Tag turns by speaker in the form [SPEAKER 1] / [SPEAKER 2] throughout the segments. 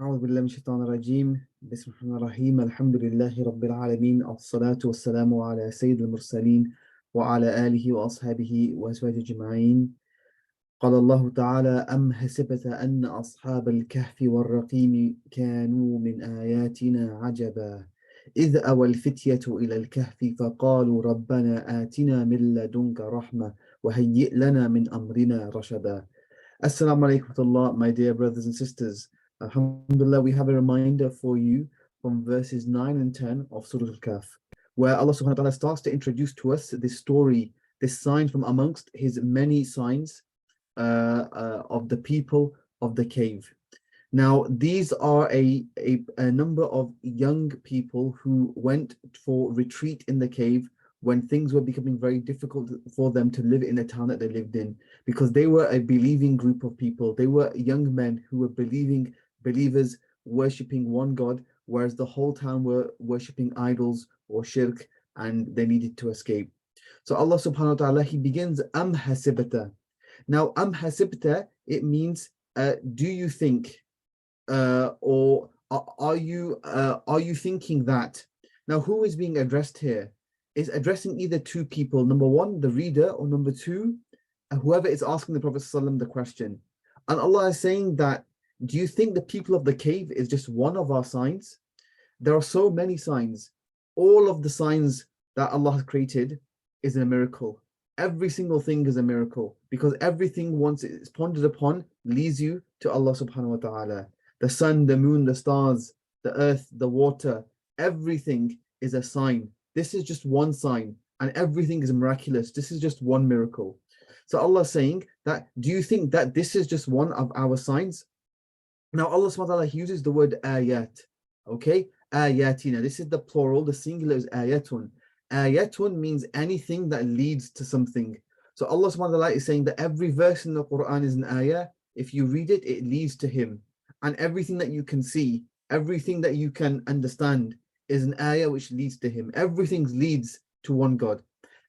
[SPEAKER 1] أعوذ بالله من الشيطان الرجيم بسم الله الرحمن الرحيم الحمد لله رب العالمين الصلاة والسلام على سيد المرسلين وعلى آله وأصحابه وأزواجه أجمعين قال الله تعالى أم حسبت أن أصحاب الكهف والرقيم كانوا من آياتنا عجبا إذ أوى الفتية إلى الكهف فقالوا ربنا آتنا من لدنك رحمة وهيئ لنا من أمرنا رشدا. Assalamu alaikum wa rahmatullah, my dear brothers and sisters. Alhamdulillah, we have a reminder for you from verses 9 and 10 of Surah Al-Kahf, where Allah subhanahu wa ta'ala starts to introduce to us this story, this sign from amongst his many signs of the people of the cave. Now, these are a number of young people who went for retreat in the cave when things were becoming very difficult for them to live in the town that they lived in, because they were a believing group of people. They were young men who were believers, worshipping one God, whereas the whole town were worshipping idols or shirk, and they needed to escape. So Allah subhanahu wa ta'ala, he begins am hasibata. Now, am hasibata, it means do you think, or are you thinking that? Now, who is being addressed here? Is addressing either two people, number one, the reader, or number two, whoever is asking the Prophet ﷺ the question. And Allah is saying that, do you think the people of the cave is just one of our signs? There are so many signs. All of the signs that Allah has created is a miracle. Every single thing is a miracle, because everything, once it's pondered upon, leads you to Allah subhanahu wa ta'ala. The sun, the moon, the stars, the earth, the water, everything is a sign. This is just one sign, and everything is miraculous. This is just one miracle. So Allah is saying that, do you think that this is just one of our signs? Now Allah subhanahu wa ta'ala uses the word ayat. Okay, ayatina. This is the plural, the singular is ayatun. Ayatun means anything that leads to something. So Allah subhanahu wa ta'ala is saying that every verse in the Quran is an ayah. If you read it, it leads to him. And everything that you can see, everything that you can understand is an ayah which leads to him. Everything leads to one God.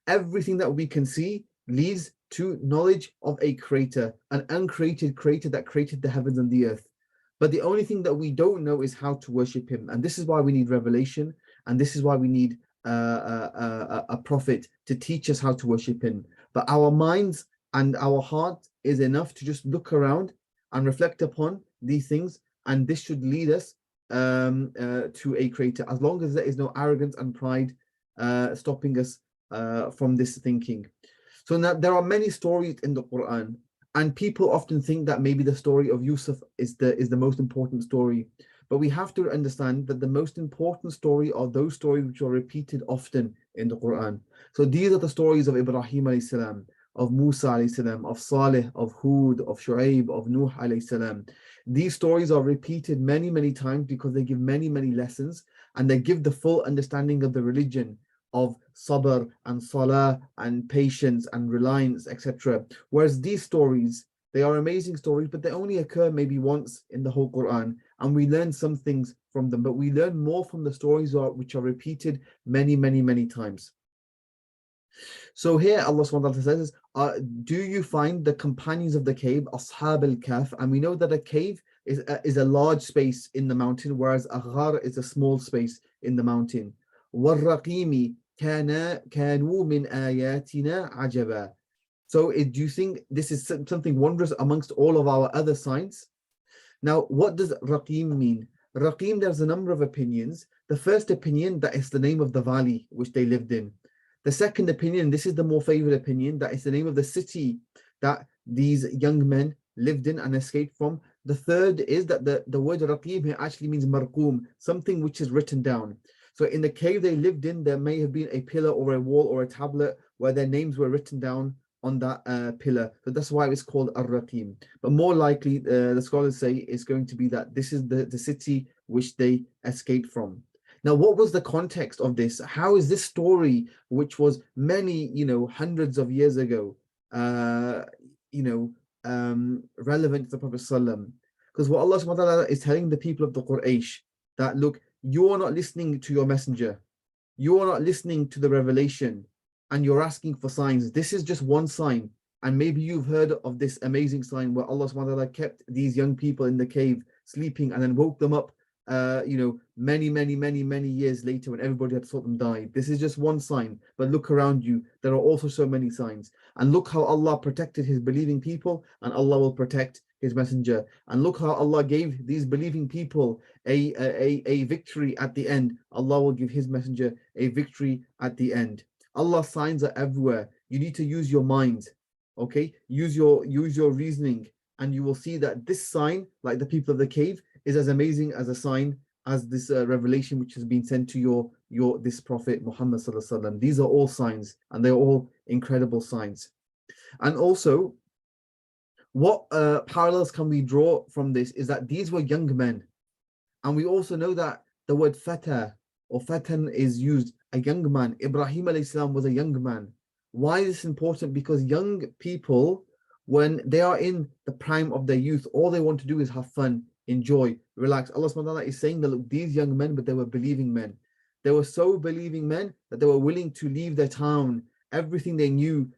[SPEAKER 1] Everything that we can see leads to knowledge of a creator, an uncreated creator that created the heavens and the earth. But the only thing that we don't know is how to worship him. And this is why we need revelation. And this is why we need a prophet to teach us how to worship him. But our minds and our heart is enough to just look around and reflect upon these things. And this should lead us to a creator, as long as there is no arrogance and pride stopping us from this thinking. So now there are many stories in the Quran, and people often think that maybe the story of Yusuf is the most important story. But we have to understand that the most important story are those stories which are repeated often in the Quran. So these are the stories of Ibrahim alayhi salam, of Musa alayhi salam, of Saleh, of Hud, of Shu'aib, of Nuh alayhi salam. These stories are repeated many, many times because they give many, many lessons, and they give the full understanding of the religion of sabr and salah and patience and reliance, etc. Whereas these stories, they are amazing stories, but they only occur maybe once in the whole Quran, and we learn some things from them, but we learn more from the stories which are repeated many, many, many times. So here Allah subhanahu wa ta'ala says, do you find the companions of the cave, Ashab al-Kahf? And we know that a cave is a large space in the mountain, whereas a ghar is a small space in the mountain. وَالرَّقِيمِ كَانُوا مِنْ آيَاتِنَا عَجَبًا. So do you think this is something wondrous amongst all of our other signs? Now, what does Rakim mean? Rakim, there's a number of opinions. The first opinion, that is the name of the valley which they lived in. The second opinion, this is the more favored opinion, that is the name of the city that these young men lived in and escaped from. The third is that the word Rakim here actually means marqum, something which is written down. So in the cave they lived in, there may have been a pillar or a wall or a tablet where their names were written down on that pillar. So that's why it's called Ar-Rakim. But more likely, the scholars say it's going to be that this is the city which they escaped from. Now, what was the context of this? How is this story, which was many, hundreds of years ago, relevant to the Prophet ﷺ? Because what Allah subhanahu wa ta'ala is telling the people of the Quraysh, that look, you are not listening to your messenger. You are not listening to the revelation. and you're asking for signs. This is just one sign. And maybe you've heard of this amazing sign where Allah subhanahu wa ta'ala kept these young people in the cave sleeping and then woke them up, many years later when everybody had thought them died. This is just one sign, but look around you. There are also so many signs. And look how Allah protected his believing people, and Allah will protect his messenger. And look how Allah gave these believing people a victory at the end. Allah will give his messenger a victory at the end. Allah's signs are everywhere. You need to use your mind. Okay, use your reasoning, and you will see that this sign, like the people of the cave, is as amazing as a sign as this revelation which has been sent to this prophet Muhammad sallallahu alaihi wasallam. These are all signs, and they're all incredible signs. And also, what parallels can we draw from this is that these were young men, and we also know that the word fata or fatan is used, a young man. Ibrahim alayhi salam was a young man. Why is this important? Because young people, when they are in the prime of their youth, all they want to do is have fun, enjoy, relax. Allah subhanahu wa ta'ala is saying that, look, these young men, but they were believing men. They were so believing men that they were willing to leave their town, everything they knew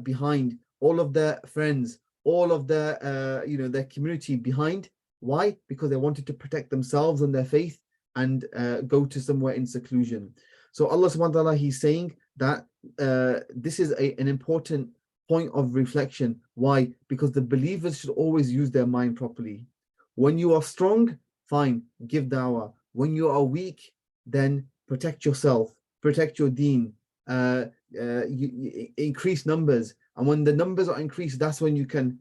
[SPEAKER 1] behind, all of their friends, all of their their community behind. Why? Because they wanted to protect themselves and their faith and go to somewhere in seclusion. So Allah subhanahu wa ta'ala, he's saying that this is an important point of reflection. Why? Because the believers should always use their mind properly. When you are strong, fine, give dawah. When you are weak, then protect yourself, protect your deen, increase numbers. And when the numbers are increased, that's when you can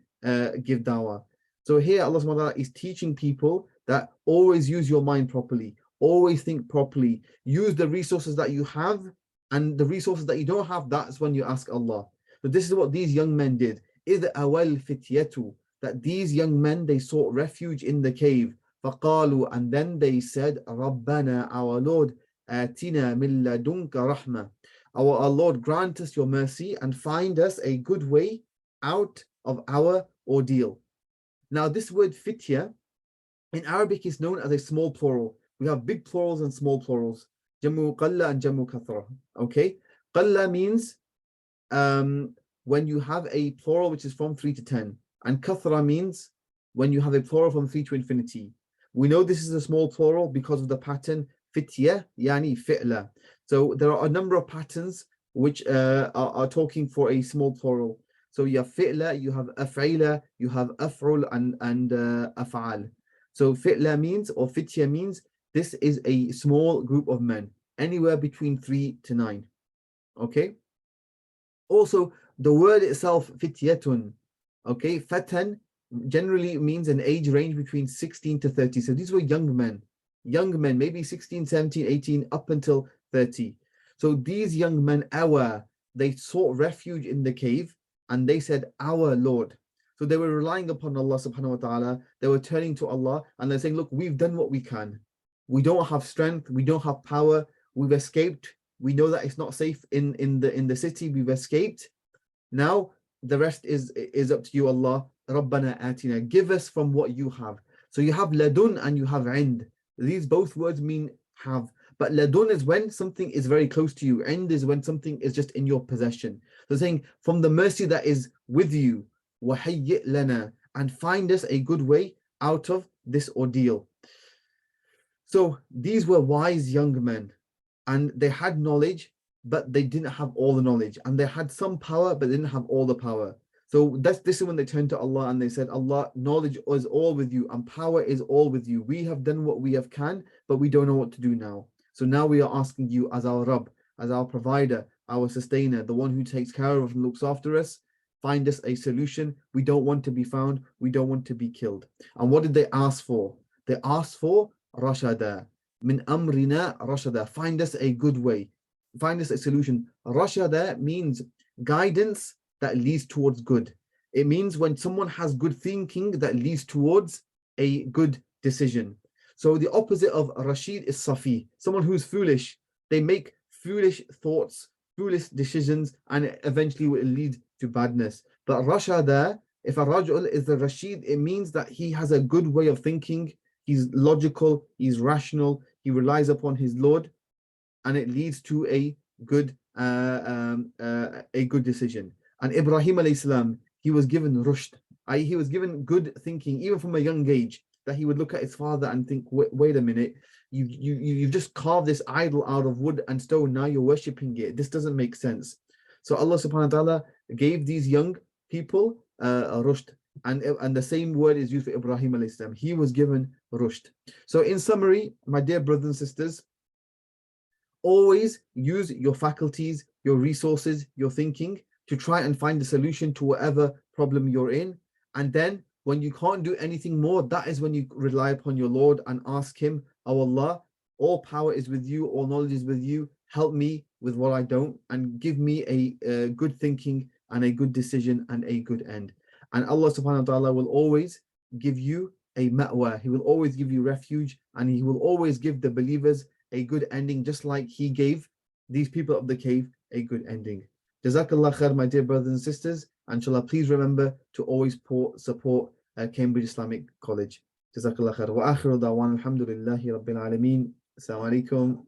[SPEAKER 1] give dawah. So here Allah subhanahu wa ta'ala is teaching people that always use your mind properly, always think properly, use the resources that you have, and the resources that you don't have, that's when you ask Allah. So this is what these young men did. إِذْ أَوَى الْفِتْيَةُ, that these young men, they sought refuge in the cave. فَقَالُوا, and then they said, رَبَّنَا, our Lord, آتِنَا مِن لَدُنْكَ رَحْمَةً, our Lord, grant us your mercy and find us a good way out of our ordeal. Now this word fitya in Arabic is known as a small plural. We have big plurals and small plurals. Jamu qalla and jamu kathra. Okay, qalla means when you have a plural which is from 3 to 10, and kathra means when you have a plural from 3 to infinity. We know this is a small plural because of the pattern fitya, yani fi'la. So there are a number of patterns which are talking for a small plural. So you have fi'la, you have af'ila, you have af'ul and af'al. So fi'la means, or fitya means, this is a small group of men, anywhere between 3 to 9. Okay. Also, the word itself, fityatun, okay, fatan generally means an age range between 16 to 30. So these were young men, maybe 16, 17, 18, up until 30. So these young men, they sought refuge in the cave, and they said, our Lord. So they were relying upon Allah subhanahu wa ta'ala. They were turning to Allah, and they're saying, look, we've done what we can. We don't have strength, we don't have power, we've escaped. We know that it's not safe in the city, we've escaped. Now the rest is up to you, Allah. Rabbana atina, give us from what you have. So you have ladun and you have ind. These both words mean have, but ladun is when something is very close to you. Ind is when something is just in your possession. So saying, from the mercy that is with you, wahayyi lana, and find us a good way out of this ordeal. So these were wise young men, and they had knowledge, but they didn't have all the knowledge, and they had some power, but they didn't have all the power. So this is when they turned to Allah and they said, Allah, knowledge is all with you and power is all with you. We have done what we have can, but we don't know what to do now. So now we are asking you as our Rabb, as our provider, our sustainer, the one who takes care of us and looks after us, find us a solution. We don't want to be found. We don't want to be killed. And what did they ask for? They asked for rashada. Min amrina rashada. Find us a good way. Find us a solution. Rashada means guidance that leads towards good. It means when someone has good thinking that leads towards a good decision. So the opposite of Rashid is Safi, someone who's foolish. They make foolish thoughts, foolish decisions, and eventually will lead to badness. But Rashada, if a Rajul is the Rashid, it means that he has a good way of thinking, he's logical, he's rational, he relies upon his Lord, and it leads to a good a good decision. And Ibrahim alayhi salam, he was given rushd, i.e. he was given good thinking even from a young age, that he would look at his father and think, wait a minute, you've just carved this idol out of wood and stone, now you're worshipping it, this doesn't make sense. So Allah subhanahu wa ta'ala gave these young people rushd, and the same word is used for Ibrahim alayhi salam. He was given rushd. So in summary, my dear brothers and sisters, always use your faculties, your resources, your thinking to try and find a solution to whatever problem you're in. And then when you can't do anything more, that is when you rely upon your Lord and ask him, oh Allah, all power is with you, all knowledge is with you, help me with what I don't, and give me a good thinking and a good decision and a good end. And Allah subhanahu wa ta'ala will always give you a ma'wa, he will always give you refuge, and he will always give the believers a good ending, just like he gave these people of the cave a good ending. Jazakallah khair, my dear brothers and sisters, and inshallah, please remember to always support Cambridge Islamic College. Jazakallah khair. Wa akhiru da'wan alhamdulillahi rabbil alameen. Assalamu alaikum